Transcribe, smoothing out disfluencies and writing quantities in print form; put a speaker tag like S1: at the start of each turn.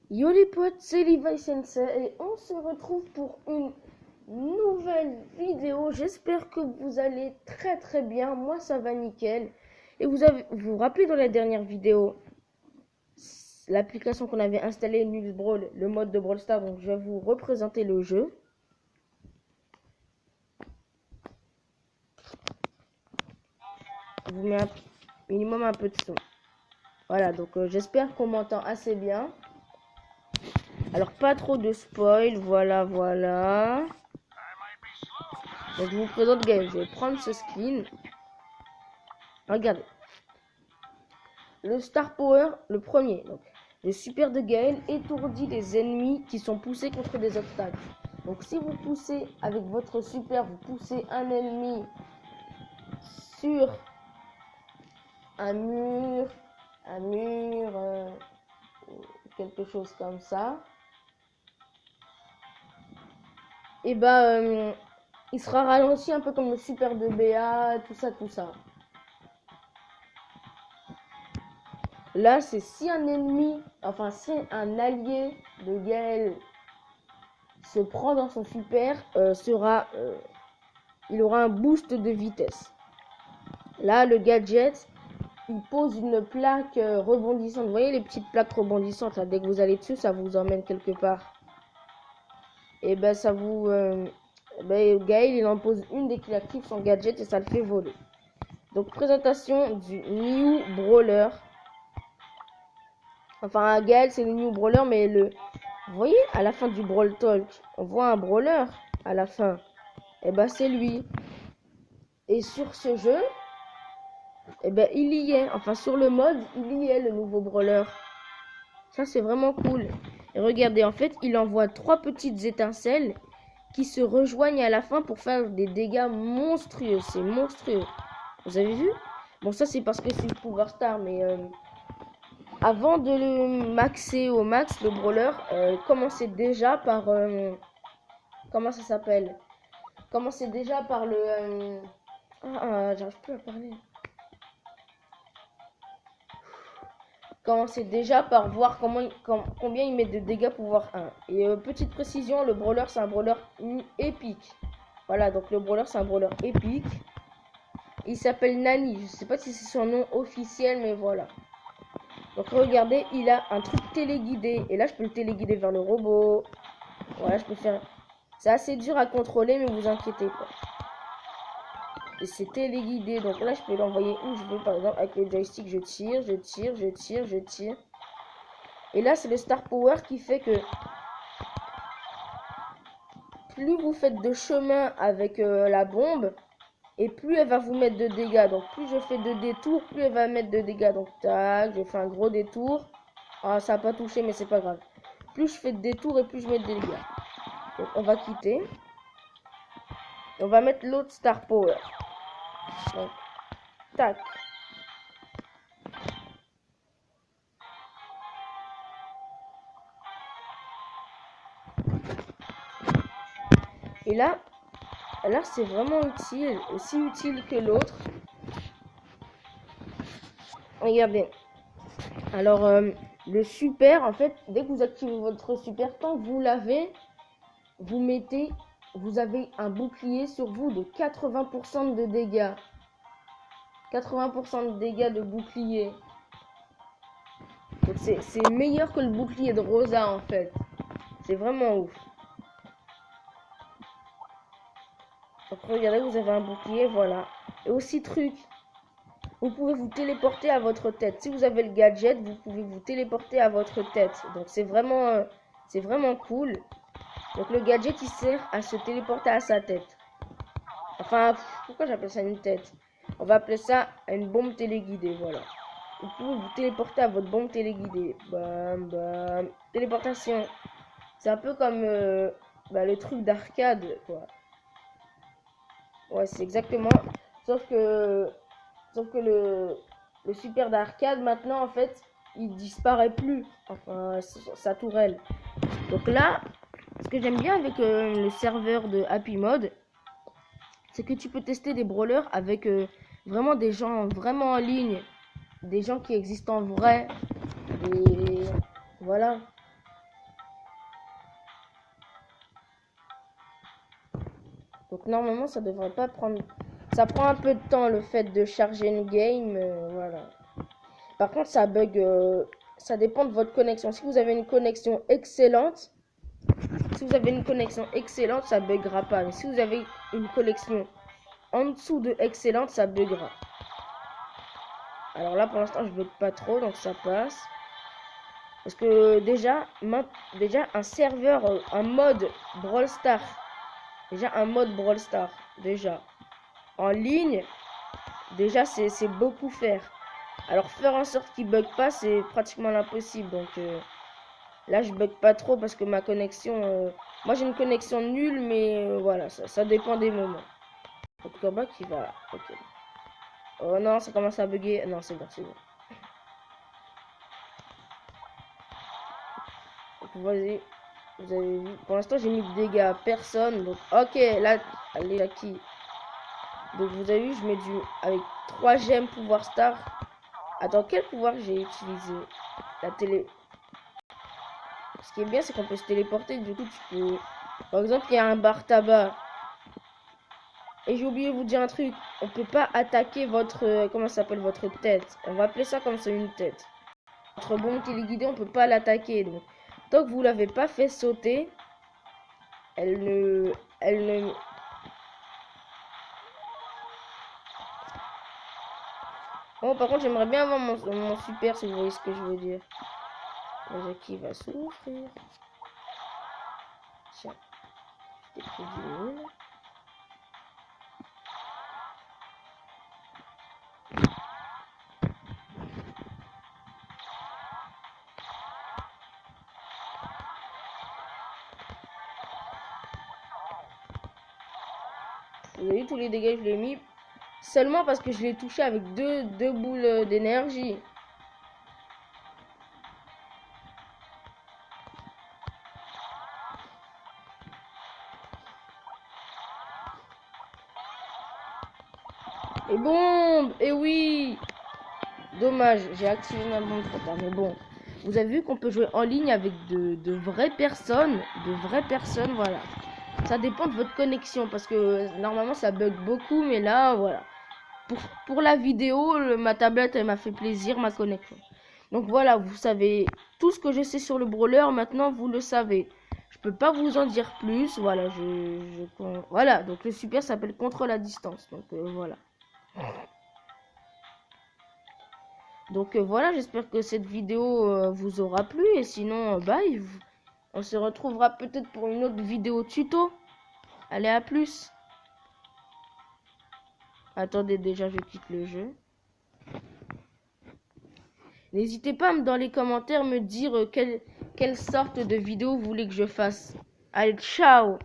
S1: Yo les potes, c'est Levi Sensei et on se retrouve pour une nouvelle vidéo. J'espère que vous allez très bien. Moi ça va nickel. Et vous vous rappelez dans la dernière vidéo l'application qu'on avait installée, Nils Brawl, le mode de Brawl Stars. Donc je vais vous représenter le jeu. Je vous mets un minimum un peu de son. Voilà, donc j'espère qu'on m'entend assez bien. Alors pas trop de spoil, voilà. Donc je vous présente Gale. Je vais prendre ce skin. Regardez. Le Star Power, le premier. Donc, le super de Gale étourdit les ennemis qui sont poussés contre des obstacles. Donc si vous poussez avec votre super, vous poussez un ennemi sur un mur, quelque chose comme ça. Et il sera ralenti un peu comme le super de BA, tout ça. Là, c'est si un ennemi, enfin si un allié de Gale se prend dans son super, il aura un boost de vitesse. Là, le gadget, il pose une plaque rebondissante. Vous voyez les petites plaques rebondissantes là, dès que vous allez dessus, ça vous emmène quelque part. Et ça vous... Gaël, il en pose une dès qu'il active son gadget et ça le fait voler. Donc, présentation du New Brawler. Enfin, Gaël, c'est le New Brawler, mais vous voyez, à la fin du Brawl Talk, on voit un Brawler à la fin. Et c'est lui. Et sur ce jeu, il y est. Enfin, sur le mode, il y est, le nouveau Brawler. Ça, c'est vraiment cool. Et regardez, en fait, il envoie 3 petites étincelles qui se rejoignent à la fin pour faire des dégâts monstrueux. C'est monstrueux. Vous avez vu? Bon, ça, c'est parce que c'est une Power Star, mais... avant de le maxer au max, le Brawler, commencez déjà par... comment ça s'appelle? Commencez déjà par le... j'arrive plus à parler. Commencez déjà par voir combien il met de dégâts pouvoir 1. Et petite précision, le Brawler, c'est un Brawler épique. Voilà, donc le Brawler, c'est un Brawler épique. Il s'appelle Nani. Je sais pas si c'est son nom officiel, mais voilà. Donc regardez, il a un truc téléguidé. Et là, je peux le téléguider vers le robot. Voilà, je peux faire... C'est assez dur à contrôler, mais vous inquiétez pas. Et c'est téléguidé. Donc là, je peux l'envoyer où je veux. Par exemple, avec le joystick, je tire. Et là, c'est le Star Power qui fait que plus vous faites de chemin avec la bombe, et plus elle va vous mettre de dégâts. Donc plus je fais de détours, plus elle va mettre de dégâts. Donc tac, je fais un gros détour. Ah, ça n'a pas touché, mais c'est pas grave. Plus je fais de détours et plus je mets de dégâts. Donc on va quitter. On va mettre l'autre Star Power. Donc, tac. Et là c'est vraiment utile, aussi utile que l'autre. Regardez. Alors, le super, en fait, dès que vous activez votre super, tant que vous l'avez, vous avez un bouclier sur vous de 80% de dégâts. 80% de dégâts de bouclier. Donc c'est meilleur que le bouclier de Rosa en fait. C'est vraiment ouf. Donc regardez, vous avez un bouclier, voilà. Et aussi truc, vous pouvez vous téléporter à votre tête. Si vous avez le gadget, vous pouvez vous téléporter à votre tête. Donc c'est vraiment cool. Donc le gadget il sert à se téléporter à sa tête. Enfin, pourquoi j'appelle ça une tête? On va appeler ça une bombe téléguidée, voilà. Vous pouvez vous téléporter à votre bombe téléguidée. Bam. Téléportation. C'est un peu comme le truc d'arcade, quoi. Ouais, c'est exactement. Sauf que le super d'arcade, maintenant, en fait, il disparaît plus. Enfin, sa tourelle. Donc là, ce que j'aime bien avec le serveur de Happy Mode, c'est que tu peux tester des brawlers avec vraiment des gens vraiment en ligne. Des gens qui existent en vrai. Et voilà. Donc normalement ça devrait pas prendre... Ça prend un peu de temps le fait de charger une game, voilà. Par contre ça bug, ça dépend de votre connexion. Si vous avez une connexion excellente, ça buggera pas. Mais si vous avez une connexion en dessous de excellente, ça buggera. Alors là pour l'instant je bug pas trop, donc ça passe. Parce que déjà un serveur, un mode Brawl Stars, déjà en ligne, déjà c'est beaucoup faire. Alors faire en sorte qu'il bug pas, c'est pratiquement l'impossible. Donc là je bug pas trop parce que ma connexion, moi j'ai une connexion nulle, mais voilà, ça dépend des moments. Donc en bas qui va, ok. Oh non, ça commence à bugger. Non, c'est bon, c'est bon. Donc, vas-y. Vous avez vu. Pour l'instant, j'ai mis de dégâts à personne. Donc, ok, là, allez, là qui. Donc, vous avez vu, je mets du. Avec 3 gemmes pouvoir star. Attends, quel pouvoir j'ai utilisé? La télé. Ce qui est bien, c'est qu'on peut se téléporter. Du coup, tu peux. Par exemple, il y a un bar tabac. Et j'ai oublié de vous dire un truc. On peut pas attaquer votre. Comment ça s'appelle? Votre tête. On va appeler ça comme ça une tête. Votre bombe téléguidée, on peut pas l'attaquer. Donc, tant que vous l'avez pas fait sauter, elle ne. Bon, par contre, j'aimerais bien avoir mon super, si vous voyez ce que je veux dire. Déjà qui va souffrir. Tiens, j'ai pris du mille. Vous avez vu tous les dégâts que je l'ai mis seulement parce que je l'ai touché avec deux boules d'énergie. Et bombe! Et oui! Dommage, j'ai activé ma bombe trop tard, mais bon. Vous avez vu qu'on peut jouer en ligne avec de vraies personnes. Voilà. Ça dépend de votre connexion, parce que normalement ça bug beaucoup, mais là, voilà. Pour la vidéo, ma tablette, elle m'a fait plaisir, ma connexion. Donc voilà, vous savez tout ce que je sais sur le brawler, maintenant vous le savez. Je peux pas vous en dire plus, voilà, voilà, donc le super s'appelle contrôle à distance, donc voilà. Donc voilà, j'espère que cette vidéo vous aura plu, et sinon, bye, on se retrouvera peut-être pour une autre vidéo tuto. Allez, à plus. Attendez, déjà, je quitte le jeu. N'hésitez pas dans les commentaires me dire quelle sorte de vidéo vous voulez que je fasse. Allez, ciao!